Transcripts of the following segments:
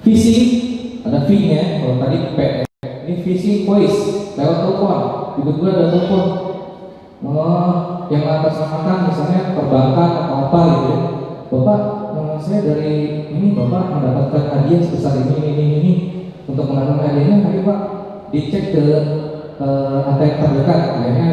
Phishing, ada V-nya. Kalau tadi P, ini phishing voice lewat telepon. Tiba-tiba ada telepon, yang atas-namakan misalnya perbankan atau apa gitu ya. Bapak, saya dari ini, Bapak mendapatkan hadiah sebesar ini untuk mendapatkan hadiahnya. Ayo Pak, dicek ke ATM terdekat. Akhirnya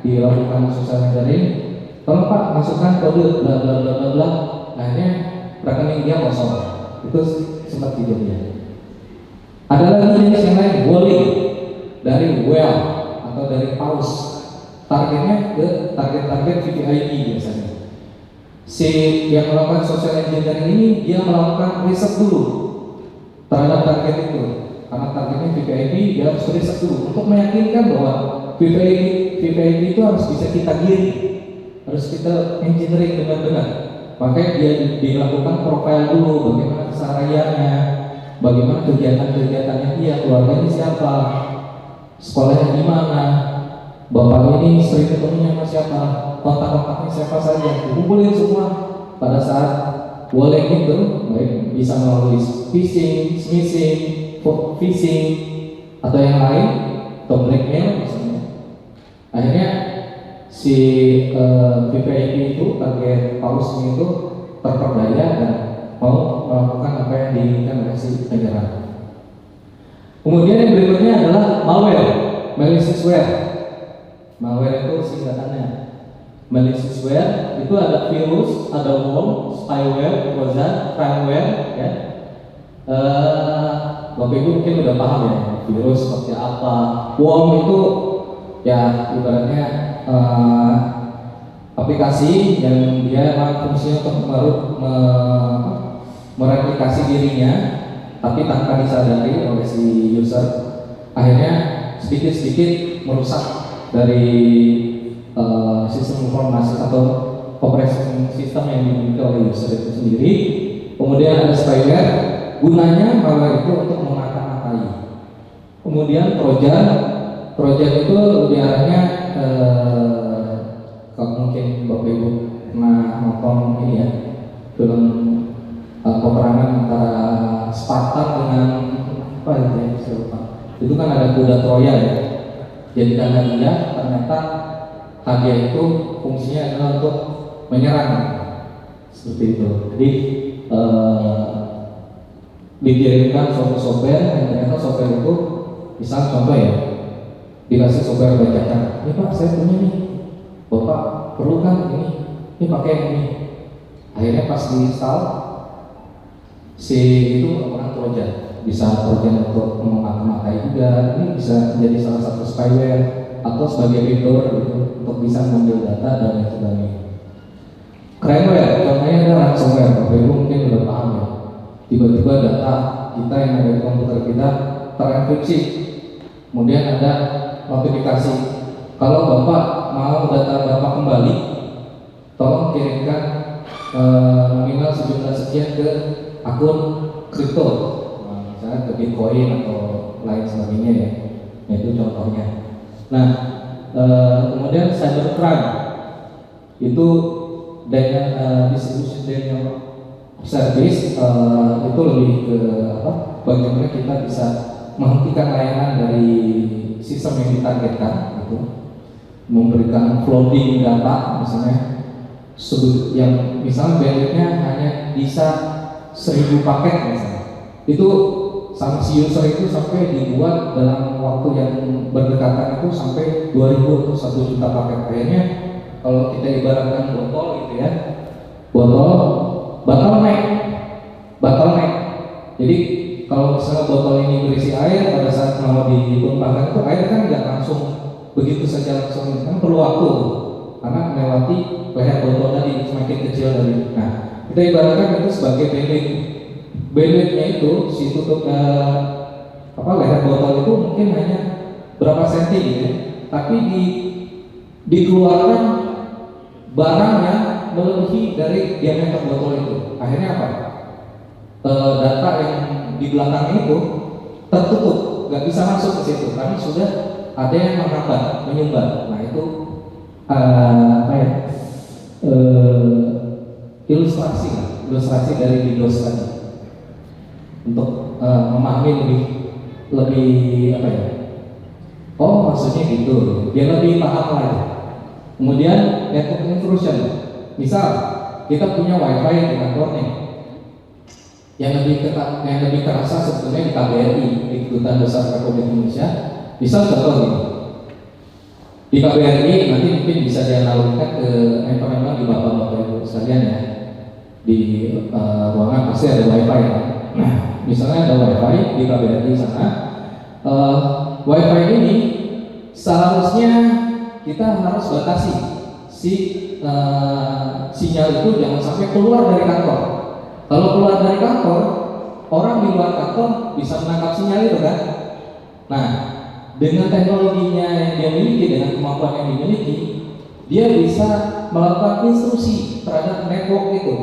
dilakukan sosial media. Tolong Pak, masukkan kode bla bla bla bla bla. Akhirnya rekening dia kosong. Itu sempat kejadian. Ada lagi jenis yang lain, walling dari well atau dari paus. Targetnya ke target-target VVIP biasanya. Si yang melakukan social engineering ini dia melakukan riset dulu terhadap target itu. Karena targetnya VVIP, dia harus riset dulu untuk meyakinkan bahwa VVIP itu harus bisa kita giring, harus kita engineering benar-benar. Makanya dia dilakukan profile dulu, bagaimana kesehariannya, bagaimana kegiatan-kegiatannya dia, keluarganya siapa, sekolahnya di mana, bapak ini sering ketemunya sama siapa, kontak-kontaknya siapa saja, dikumpulin semua pada saat walling itu, baik bisa melalui phishing, smishing, phishing atau yang lain, atau blackmail misalnya. Akhirnya si VVIP itu, target pausnya itu terperdaya dan mau melakukan apa yang diinginkan oleh si penyerang. Kemudian yang berikutnya adalah malware, malicious-ware. Malware itu singkatannya. Malicious-ware itu ada virus, ada worm, spyware, trojan, crimeware, ya. Bapak Ibu mungkin udah paham ya, virus seperti apa. Worm itu ya ibaratnya aplikasi yang dia fungsinya untuk mereplikasi dirinya, tapi tanpa disadari oleh si user. Akhirnya sedikit-sedikit merusak dari sistem informasi atau operation system yang dimiliki oleh user itu sendiri. Kemudian ada spyware, gunanya malware itu untuk memata-matai. Kemudian trojan itu lebih arahnya kalau mungkin Bapak Ibu pernah nonton ini ya, film peperangan antara Spartan dengan apa itu ya, saya lupa. Itu kan ada kuda Troya ya. Jadi karena dia ternyata hadiah itu fungsinya adalah untuk menyerang, seperti itu. Jadi dikirimkan suatu software yang ternyata software itu bisa contoh ya, dikasih software bacakan, ini Pak saya punya nih, Bapak perlu kan ini pakai ini. Akhirnya pas diinstal si itu orang trojan, bisa trojan untuk memata-matai juga. Ini bisa menjadi salah satu spyware atau sebagai vendor gitu, untuk bisa mengambil data dan lain sebagainya. Crimeware, contohnya ada ransomware. Bapak Ibu mungkin udah paham ya. Tiba-tiba data kita yang ada di komputer kita terenkripsi, kemudian ada notifikasi, kalau Bapak mau data Bapak kembali, tolong kirimkan nominal sejumlah sekian ke akun kripto, misalnya ke Bitcoin atau lain sebagainya ya. Nah, itu contohnya. Nah, kemudian cybercrime itu distribution denial service, itu lebih ke apa? Bagaimana kita bisa menghentikan layanan dari sistem yang ditargetkan, gitu. Memberikan flooding data, misalnya yang misalnya bandwidth-nya hanya bisa 1000 paket misalnya, itu sanksi user itu sampai dibuat dalam waktu yang berdekatan itu sampai 2000 atau 1 juta paket. Akhirnya kalau kita ibaratkan botol gitu ya, botol bottleneck. Jadi kalau misalnya botol ini berisi air, pada saat mau ditumpahkan itu air kan nggak langsung begitu saja langsung, kan perlu waktu karena melewati leher botol tadi semakin kecil dari. Nah, kita ibaratkan itu sebagai bandwidth-nya itu si tutup leher botol itu mungkin hanya berapa senti gitu ya, tapi dikeluarkan barang yang melebihi dari diameter botol itu. Akhirnya apa? Data yang di belakangnya itu tertutup, nggak bisa masuk ke situ karena sudah ada yang menghambat, menyumbat. Nah itu ilustrasi dari DDoS tadi. untuk memahami lebih apa ya? Oh maksudnya gitu, biar lebih paham lagi. Kemudian network intrusion, misal kita punya wifi di kantor nih, yang lebih terasa sebetulnya di KBRI, di Kedutaan Besar Republik Indonesia. Misal contoh gini, di KBRI nanti mungkin bisa dianalogikan ke handphone di bapak-bapak ibu sekalian ya. Di ruangan pasti ada wifi ya. Nah, misalnya ada wifi di KBRI sana, wifi ini seharusnya kita harus batasi si sinyal itu jangan sampai keluar dari kantor. Kalau keluar dari kantor, orang di luar kantor bisa menangkap sinyal itu kan. Nah, dengan teknologinya yang dia miliki, dengan kemampuan yang dimiliki, dia bisa melakukan instruksi terhadap network itu.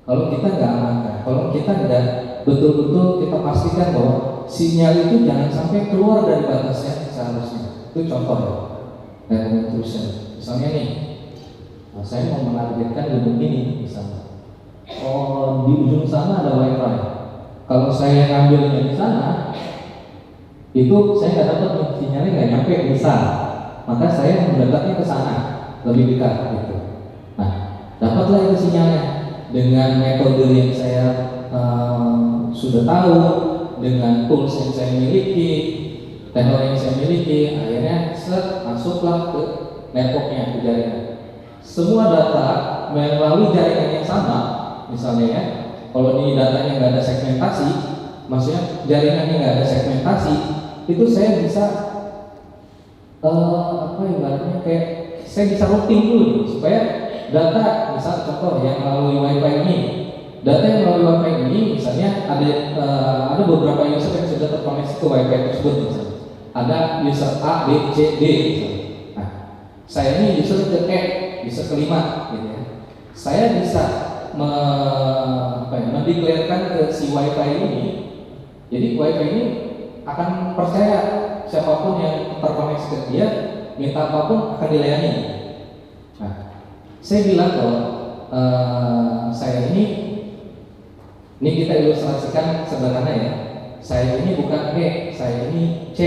Kalau kita nggak amankan, kalau kita nggak betul-betul kita pastikan bahwa sinyal itu jangan sampai keluar dari batasnya seharusnya. Itu contoh ya, intrusion. Misalnya nih, saya mau menargetkan gedung ini misalnya. Oh, di ujung sana ada wifi. Kalau saya ngambilnya di sana, itu saya nggak dapat nih, sinyalnya nggak nyampe misal. Maka saya mendekatnya ke sana, lebih dekat gitu. Nah, dapatlah itu sinyalnya dengan metode yang saya sudah tahu, dengan tools yang saya miliki, teknologi yang saya miliki, akhirnya masuklah ke networknya, ke jaringan. Semua data melalui jaringan yang sama, misalnya ya, kalau ini datanya nggak ada segmentasi, maksudnya jaringannya nggak ada segmentasi, itu saya bisa ibaratnya kayak saya bisa routing dulu supaya data, misal contoh yang melalui wifi ini, data yang melalui wifi ini misalnya ada beberapa user yang sudah terkoneksi ke wifi tersebut misalnya. Ada user A, B, C, D misalnya. Nah, saya ini user ke E, user kelima gitu ya. Saya bisa mendeklarasikan ke si wifi ini. Jadi wifi ini akan percaya siapapun yang terkoneksi ke dia, minta apapun akan dilayani. Nah, saya bilang bahwa saya ini kita ilustrasikan sederhana ya. Saya ini bukan E, saya ini C.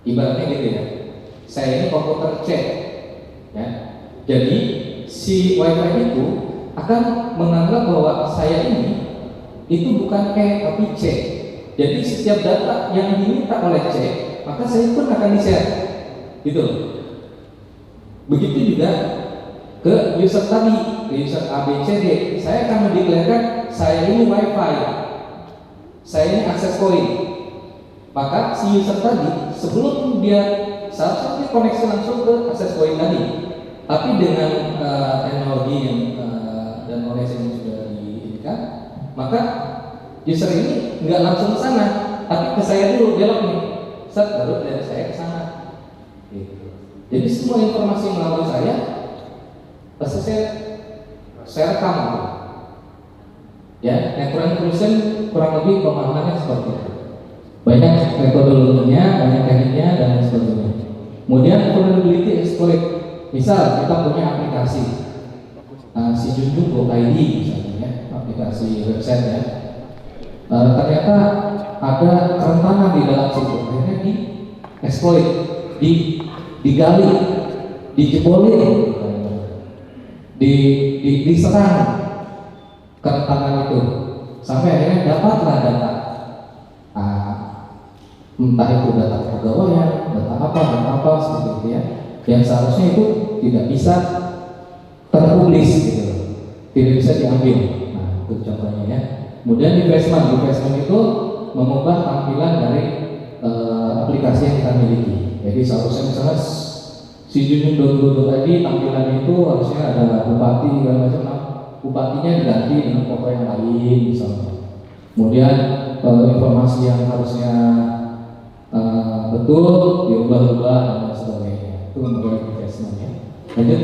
Ibaratnya gitu ya. Saya ini komputer C. Ya. Jadi si wifi itu akan menganggap bahwa saya ini itu bukan E tapi C. Jadi setiap data yang diminta oleh C, maka saya pun akan di-share. Gitu. Begitu juga ke user tadi, ke user A, B, C, D. Saya akan mendeklarasikan saya ini wifi, saya ini access point. Maka si user tadi sebelum dia seharusnya koneksi langsung ke access point tadi, tapi dengan teknologi yang dan knowledge yang sudah diinginkan, maka user ini nggak langsung ke sana, tapi ke saya dulu belok nih, baru dari saya ke sana. Gitu. Jadi semua informasi melalui saya pasti saya rekam. Ya, network inclusion kurang lebih pemahamannya seperti itu. Banyak metodologinya, banyak tekniknya dan lain sebagainya. Kemudian vulnerability exploit. Misal kita punya aplikasi si Junjung.id misalnya ya, aplikasi website ya. Ternyata ada kerentanan di dalam situ, akhirnya di exploit, digali, dijebolin, diserang kerentanan itu sampai akhirnya dapatlah data. Entah itu data pegawaian, data apa seperti itu ya, yang seharusnya itu tidak bisa terpublis gitu, tidak bisa diambil. Nah itu contohnya ya. Kemudian investment itu mengubah tampilan dari aplikasi yang kita miliki. Jadi seharusnya misalnya si Junjung tadi tampilan itu harusnya ada bupati dan macam, bupatinya diganti dengan foto yang lain misalnya. Kemudian informasi yang harusnya betul diubah-ubah dan sebagainya. Itu membuat investment ya. Lanjut.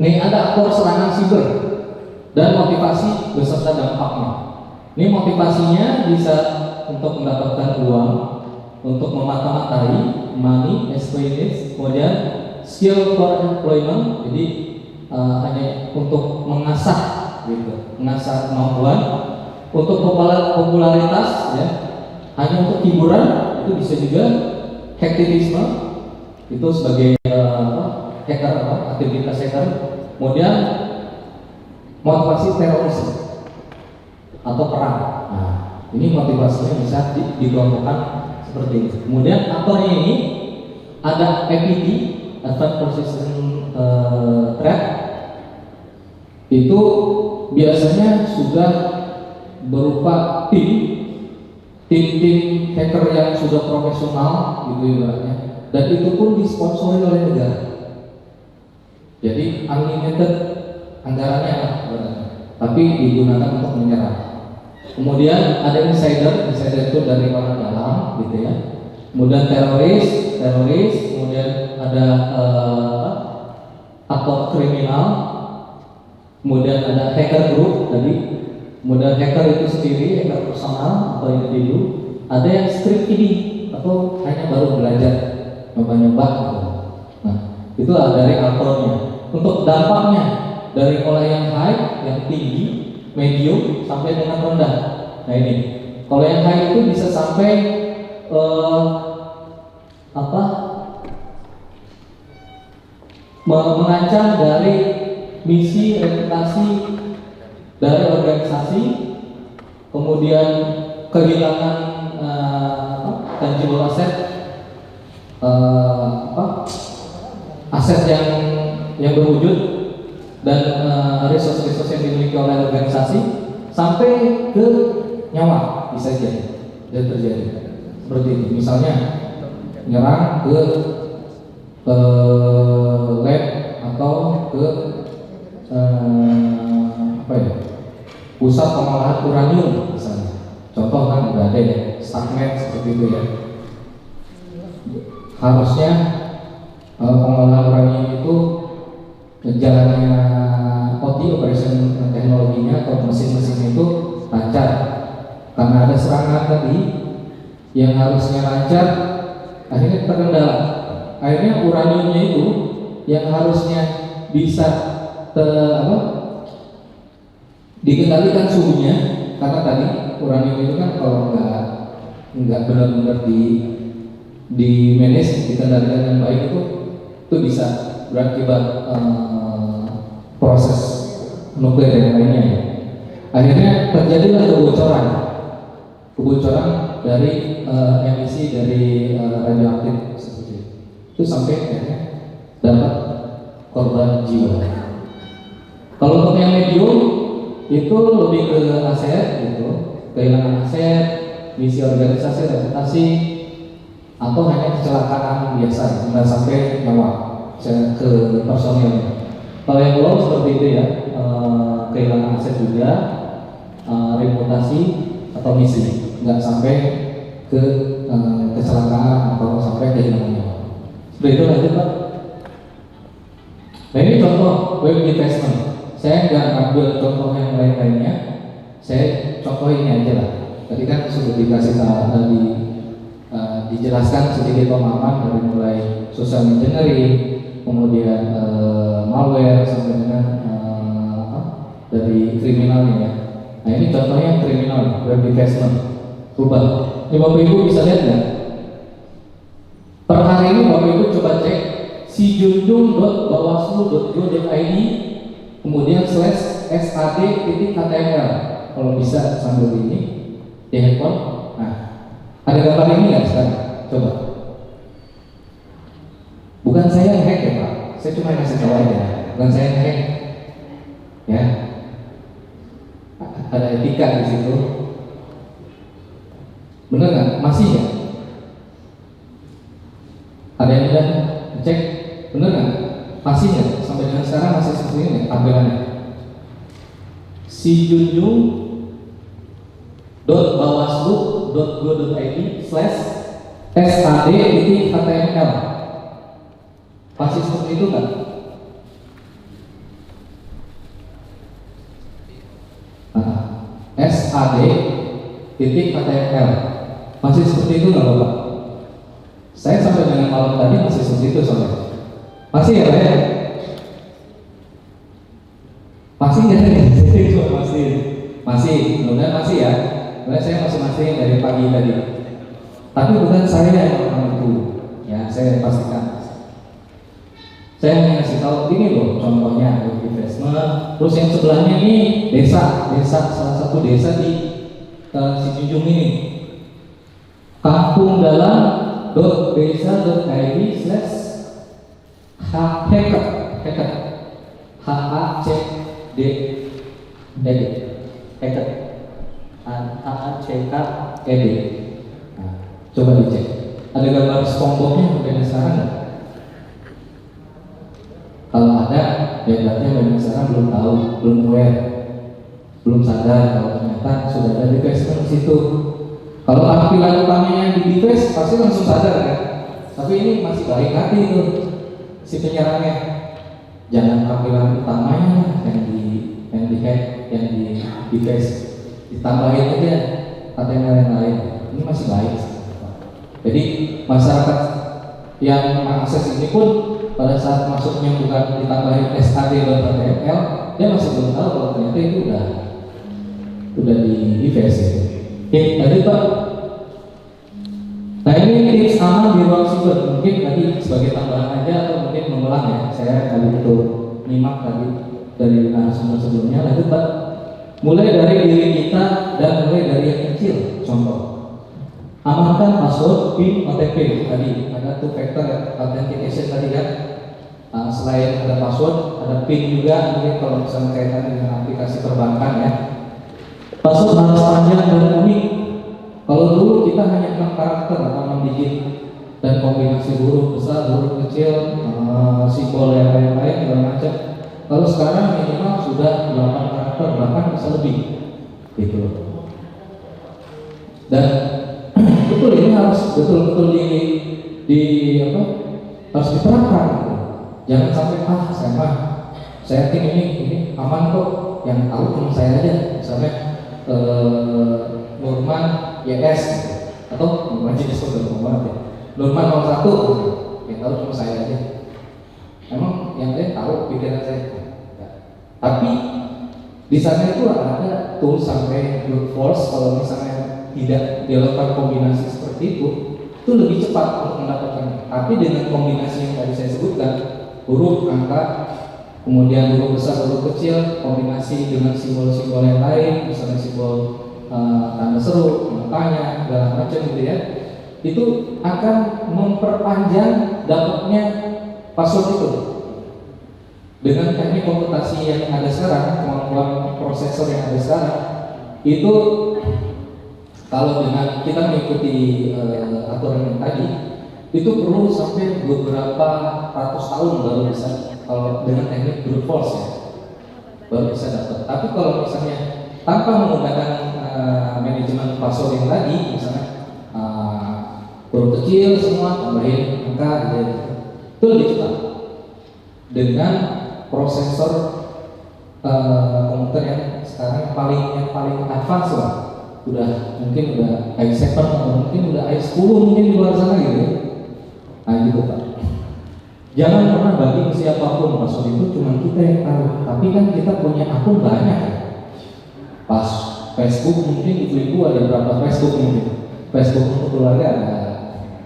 Nih ada aktor serangan siber dan motivasi beserta dampaknya. Ini motivasinya bisa untuk mendapatkan uang, untuk memata-matai, money, experience, kemudian skill for employment. Jadi hanya untuk mengasah gitu, mengasah kemampuan. Untuk popularitas ya, hanya untuk hiburan itu bisa juga. Hacktivisme itu sebagai hacker, aktivitas hacker. Kemudian motivasi teroris atau perang. Nah, ini motivasinya bisa dikelompokkan seperti ini. Kemudian aktornya ini ada APT, Advanced Persistent Threat. Itu biasanya sudah berupa tim hacker yang sudah profesional gitu ibaratnya, dan itu pun disponsori oleh negara. Jadi unlimited anggarannya lah, tapi digunakan untuk menyerang. Kemudian ada insider itu dari orang dalam gitu ya. Kemudian teroris, kemudian ada aktor kriminal, kemudian ada hacker group tadi. Kemudian hacker itu sendiri, hacker personal atau individu. Ada yang script ini atau hanya baru belajar, nyoba-nyoba gitu. Nah, itu dari aktornya. Untuk dampaknya dari mulai yang high, yang tinggi, medium sampai dengan rendah. Nah ini, kalau yang high itu bisa sampai mengancam dari misi, reputasi dari organisasi, kemudian kehilangan tangible aset, aset yang berwujud, dan resource-resource yang dimiliki oleh organisasi, sampai ke nyawa bisa terjadi seperti itu. Misalnya nyerang ke lab atau ke pusat pengolahan uranium misalnya. Contoh kan udah ada ya, Stuxnet seperti itu ya. Harusnya pengolahan uranium itu jalannya OT, operation teknologinya atau mesin-mesin itu lancar. Karena ada serangan tadi yang harusnya lancar, akhirnya terkendala. Akhirnya uraniumnya itu yang harusnya bisa dikendalikan suhunya, karena tadi uranium itu kan kalau nggak benar-benar di manage, dikendalikan dengan baik, itu bisa berakibat proses nuklir dan lainnya. Akhirnya terjadilah kebocoran dari emisi dari radioaktif seperti itu sampai akhirnya dapat korban jiwa. Kalau untuk yang medium itu lebih ke aset gitu, kehilangan aset, misi organisasi, reputasi, atau hanya kecelakaan biasa, nggak sampai nyawa ke personil. Kalau yang low seperti itu ya, kehilangan aset juga, reputasi atau misi, nggak sampai ke kecelakaan atau sampai kehilangan nyawa. Seperti itu lanjut Pak. Nah ini contoh web investment. Saya nggak ambil contoh yang lain-lainnya, saya contoh ini aja lah. Tadi kan sudah dikasih dijelaskan sedikit pemahaman dari mulai social engineering, kemudian malware sampai dengan dari kriminalnya ya. Nah ini contohnya kriminal, web investment. Rubah. Ini Bapak Ibu bisa lihat ya. Per hari ini Bapak Ibu coba cek sijunjung.bawaslu.go.id kemudian /sad.html kalau bisa sambil ini di handphone. Nah, ada gambar ini nggak sekarang? Coba. Bukan saya yang hack ya Pak, saya cuma ngasih tahu aja. Bukan saya yang hack, ya. Ada etika di situ. Benar nggak? Masih ya? Ada yang udah cek? Benar nggak? Masih ya? Sampai dengan sekarang masih seperti ini tampilannya. sijunjung.bawaslu.go.id/sad.html masih seperti itu kan? sad.html masih seperti itu nggak Bapak? Saya sampai dengan malam tadi masih seperti itu soalnya. Masih ya Pak ya? Masih nggak nih? Masih. Masih, mudah-mudahan masih ya. Karena saya masih dari pagi tadi. Tapi bukan saya yang melakukan itu, ya saya pastikan. Saya hanya kasih tahu ini loh contohnya investment. Terus yang sebelahnya ini desa salah satu desa di Sijunjung ini. Kampung dalam desa.id/hacker HACD. Nah, coba dicek. Ada gambar SpongeBob-nya sampai sekarang nggak? Kalau ada, ya berarti banyak sekarang belum tahu, belum aware, belum sadar kalau ternyata sudah ada divestment di situ. Kalau tampilan utamanya di divest pasti langsung sadar kan. Tapi ini masih baik hati itu si penyerangnya. Jangan tampilan utamanya yang di hack, yang di divest, ditambahin aja HTML yang lain. Ini masih baik. Jadi masyarakat yang mengakses ini pun pada saat masuknya bukan ditambahin SAD.html, dia masih belum tahu kalau ternyata itu udah di divest ya. Oke, tadi Pak. Nah ini tips aman di ruang siber. Mungkin tadi sebagai tambahan aja atau mungkin mengulang ya. Saya tadi itu nyimak tadi dari narasumber sebelumnya. Lanjut Pak. Mulai dari diri kita dan mulai dari yang kecil. Contoh, amankan password, PIN, OTP. Tadi ada two factor authentication tadi kan. Selain ada password, ada PIN juga. Mungkin kalau misalnya kaitan dengan aplikasi perbankan ya. Password harus panjang dan unik. Kalau dulu kita hanya 6 karakter atau 6 digit dan kombinasi huruf besar, huruf kecil, simbol yang lain-lain segala macam. Kalau sekarang minimal sudah 8 karakter, bahkan bisa lebih, gitu. Dan betul ini harus betul-betul harus diterapkan. Gitu. Jangan sampai saya yakin ini aman kok, yang tahu cuma saya aja, misalnya Nurman YS atau Nurman jenis banget ya. Nurman 01 yang tahu cuma saya aja. Emang yang lain tahu pikiran saya. Ya. Tapi di sana itu ada tool sampai brute force kalau misalnya tidak dilakukan kombinasi seperti itu lebih cepat untuk mendapatkannya. Tapi dengan kombinasi yang tadi saya sebutkan, huruf, angka, kemudian huruf besar, huruf kecil, kombinasi dengan simbol-simbol yang lain, misalnya simbol tanda seru, tanya, segala macam gitu ya, itu akan memperpanjang dapatnya password itu. Dengan teknik komputasi yang ada sekarang, kemampuan prosesor yang ada sekarang, itu kalau dengan kita mengikuti aturan yang tadi, itu perlu sampai beberapa ratus tahun baru bisa. Kalau dengan teknik brute force ya, baru bisa dapat. Tapi kalau misalnya tanpa menggunakan manajemen password yang tadi, misalnya huruf kecil semua tambahin angka gitu, itu lebih cepat. Dengan prosesor komputer yang sekarang yang paling advance lah, mungkin udah i7 atau mungkin udah i10 mungkin di luar sana gitu. Nah gitu Pak. Jangan pernah bagi ke siapapun, password itu cuma kita yang tahu. Tapi kan kita punya akun banyak ya. Pas Facebook mungkin ibu-ibu ada berapa Facebook mungkin. Facebook untuk keluarga ada,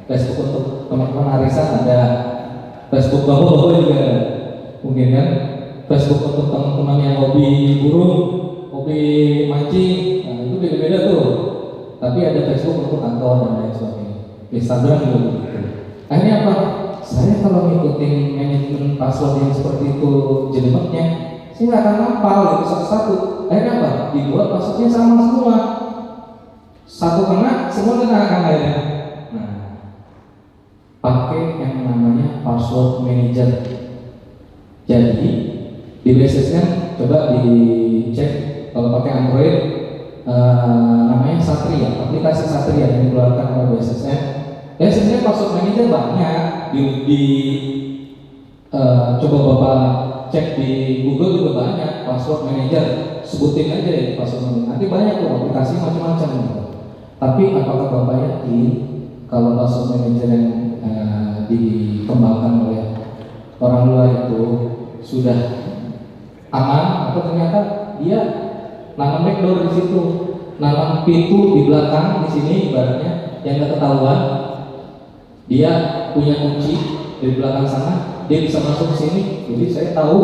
Facebook untuk teman-teman arisan ada, Facebook bapak-bapak juga ada. Mungkin kan Facebook untuk teman-teman yang hobi burung, hobi mancing, nah itu beda-beda tuh. Tapi ada Facebook untuk kantor dan lain sebagainya. Instagram juga begitu. Akhirnya apa? Saya kalau ngikutin manajemen password yang seperti itu jelimetnya, saya nggak akan hafal gitu satu-satu. Akhirnya apa? Dibuat passwordnya sama semua. Satu kena, semua kena kan akhirnya. Nah, pakai yang namanya password manager. Jadi di BSSN coba dicek kalau pakai Android namanya Satria, aplikasi Satria yang dikeluarkan oleh BSSN. Ya sebenarnya password manager banyak coba Bapak cek di Google juga banyak password manager, sebutin aja ya password manager. Nanti banyak tuh aplikasi macam-macam gitu. Tapi apakah Bapak yakin kalau password manager yang dikembangkan oleh orang luar itu sudah aman atau ternyata dia nanam backdoor di situ, nanam pintu di belakang di sini ibaratnya yang nggak ketahuan. Dia punya kunci di belakang sana, dia bisa masuk ke sini. Jadi saya tahu